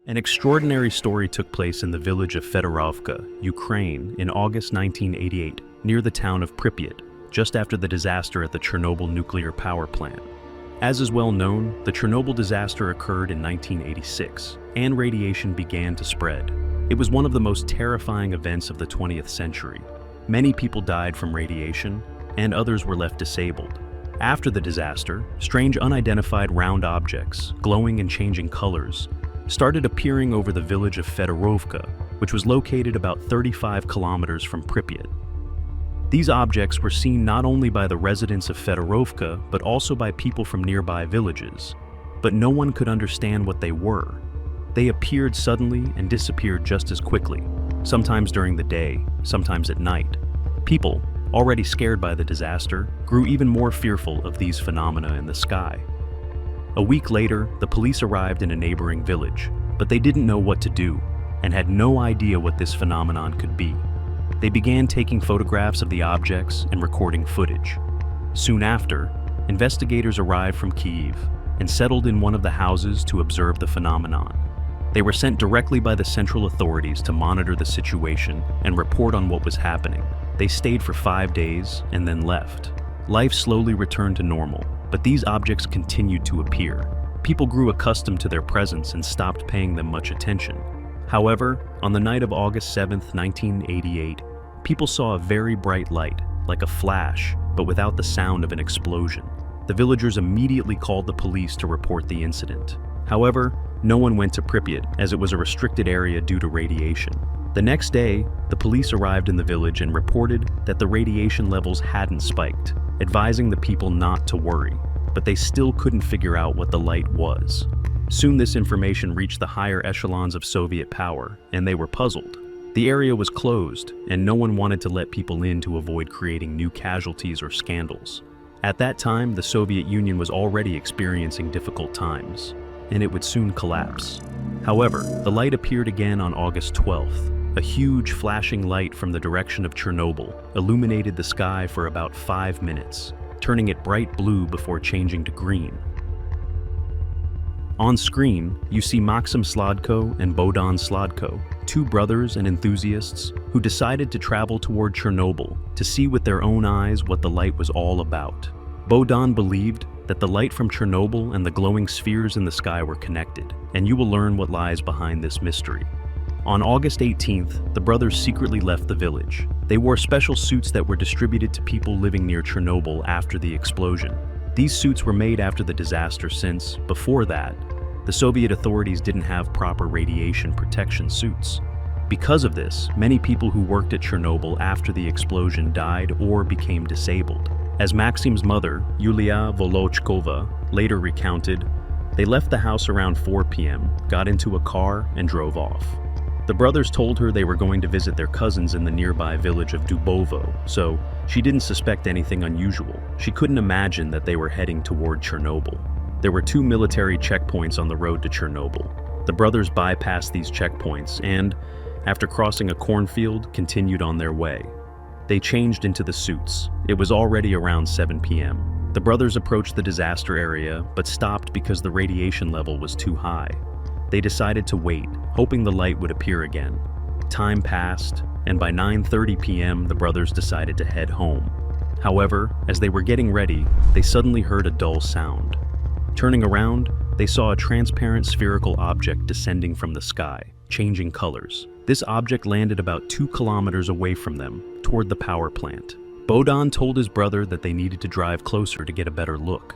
An extraordinary story took place in the village of Fedirovka, Ukraine, in August 1988, near the town of Pripyat, just after the disaster at the Chernobyl nuclear power plant. As is well known, the Chernobyl disaster occurred in 1986, and radiation began to spread. It was one of the most terrifying events of the 20th century. Many people died from radiation, and others were left disabled. After the disaster, strange unidentified round objects, glowing and changing colors, started appearing over the village of Fedirovka, which was located about 35 kilometers from Pripyat. These objects were seen not only by the residents of Fedirovka, but also by people from nearby villages. But no one could understand what they were. They appeared suddenly and disappeared just as quickly, sometimes during the day, sometimes at night. People, already scared by the disaster, grew even more fearful of these phenomena in the sky. A week later, the police arrived in a neighboring village, but they didn't know what to do and had no idea what this phenomenon could be. They began taking photographs of the objects and recording footage. Soon after, investigators arrived from Kyiv and settled in one of the houses to observe the phenomenon. They were sent directly by the central authorities to monitor the situation and report on what was happening. They stayed for 5 days and then left. Life slowly returned to normal, but these objects continued to appear. People grew accustomed to their presence and stopped paying them much attention. However, on the night of August 7, 1988, people saw a very bright light, like a flash, but without the sound of an explosion. The villagers immediately called the police to report the incident. However, no one went to Pripyat as it was a restricted area due to radiation. The next day, the police arrived in the village and reported that the radiation levels hadn't spiked, advising the people not to worry, but they still couldn't figure out what the light was. Soon this information reached the higher echelons of Soviet power, and they were puzzled. The area was closed, and no one wanted to let people in to avoid creating new casualties or scandals. At that time, the Soviet Union was already experiencing difficult times, and it would soon collapse. However, the light appeared again on August 12th. A huge flashing light from the direction of Chernobyl illuminated the sky for about 5 minutes, turning it bright blue before changing to green. On screen, you see Maksym Sladko and Bohdan Sladko, two brothers and enthusiasts who decided to travel toward Chernobyl to see with their own eyes what the light was all about. Bohdan believed that the light from Chernobyl and the glowing spheres in the sky were connected, and you will learn what lies behind this mystery. On August 18th, the brothers secretly left the village. They wore special suits that were distributed to people living near Chernobyl after the explosion. These suits were made after the disaster since, before that, the Soviet authorities didn't have proper radiation protection suits. Because of this, many people who worked at Chernobyl after the explosion died or became disabled. As Maksym's mother, Yulia Volochkova, later recounted, they left the house around 4 p.m., got into a car, and drove off. The brothers told her they were going to visit their cousins in the nearby village of Dubovo, so she didn't suspect anything unusual. She couldn't imagine that they were heading toward Chernobyl. There were 2 military checkpoints on the road to Chernobyl. The brothers bypassed these checkpoints and, after crossing a cornfield, continued on their way. They changed into the suits. It was already around 7 p.m. The brothers approached the disaster area, but stopped because the radiation level was too high. They decided to wait, hoping the light would appear again. Time passed, and by 9:30 p.m. the brothers decided to head home. However, as they were getting ready, they suddenly heard a dull sound. Turning around, they saw a transparent spherical object descending from the sky, changing colors. This object landed about 2 kilometers away from them, toward the power plant. Bohdan told his brother that they needed to drive closer to get a better look.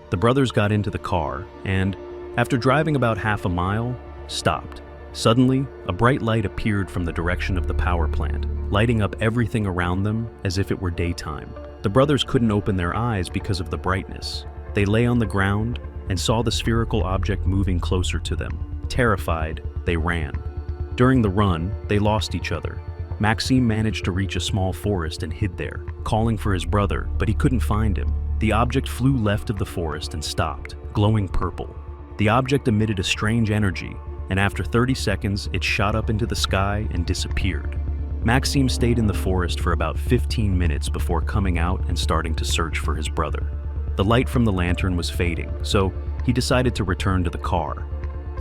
The brothers got into the car and, after driving about half a mile, stopped. Suddenly, a bright light appeared from the direction of the power plant, lighting up everything around them as if it were daytime. The brothers couldn't open their eyes because of the brightness. They lay on the ground and saw the spherical object moving closer to them. Terrified, they ran. During the run, they lost each other. Maksym managed to reach a small forest and hid there, calling for his brother, but he couldn't find him. The object flew left of the forest and stopped, glowing purple. The object emitted a strange energy, and after 30 seconds, it shot up into the sky and disappeared. Maksym stayed in the forest for about 15 minutes before coming out and starting to search for his brother. The light from the lantern was fading, so he decided to return to the car.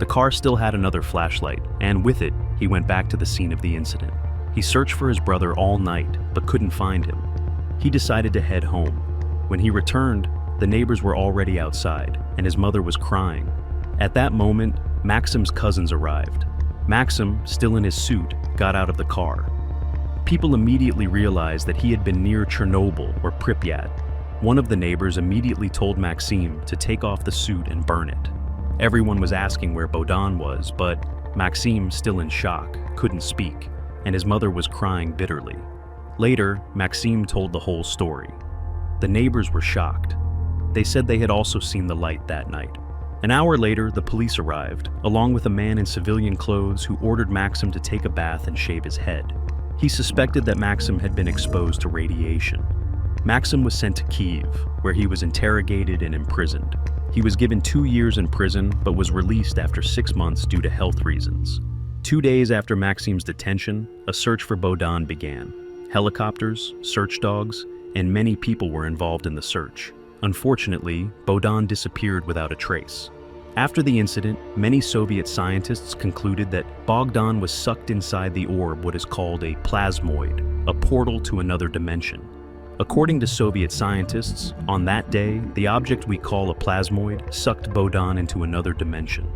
The car still had another flashlight, and with it, he went back to the scene of the incident. He searched for his brother all night, but couldn't find him. He decided to head home. When he returned, the neighbors were already outside, and his mother was crying. At that moment, Maksym's cousins arrived. Maksym, still in his suit, got out of the car. People immediately realized that he had been near Chernobyl or Pripyat. One of the neighbors immediately told Maksym to take off the suit and burn it. Everyone was asking where Bohdan was, but Maksym, still in shock, couldn't speak, and his mother was crying bitterly. Later, Maksym told the whole story. The neighbors were shocked. They said they had also seen the light that night. An hour later, the police arrived, along with a man in civilian clothes who ordered Maksym to take a bath and shave his head. He suspected that Maksym had been exposed to radiation. Maksym was sent to Kyiv, where he was interrogated and imprisoned. He was given 2 years in prison, but was released after 6 months due to health reasons. 2 days after Maksym's detention, a search for Bohdan began. Helicopters, search dogs, and many people were involved in the search. Unfortunately, Bohdan disappeared without a trace. After the incident, many Soviet scientists concluded that Bohdan was sucked inside the orb what is called a plasmoid, a portal to another dimension. According to Soviet scientists, on that day, the object we call a plasmoid sucked Bohdan into another dimension.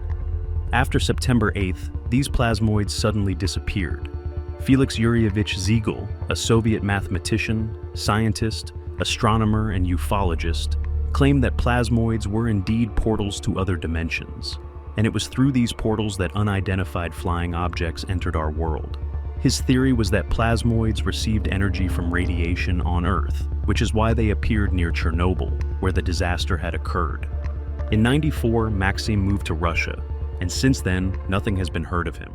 After September 8th, these plasmoids suddenly disappeared. Felix Yuryevich Ziegel, a Soviet mathematician, scientist, astronomer, and ufologist, claimed that plasmoids were indeed portals to other dimensions, and it was through these portals that unidentified flying objects entered our world. His theory was that plasmoids received energy from radiation on Earth, which is why they appeared near Chernobyl, where the disaster had occurred. In '94, Maksym moved to Russia, and since then, nothing has been heard of him.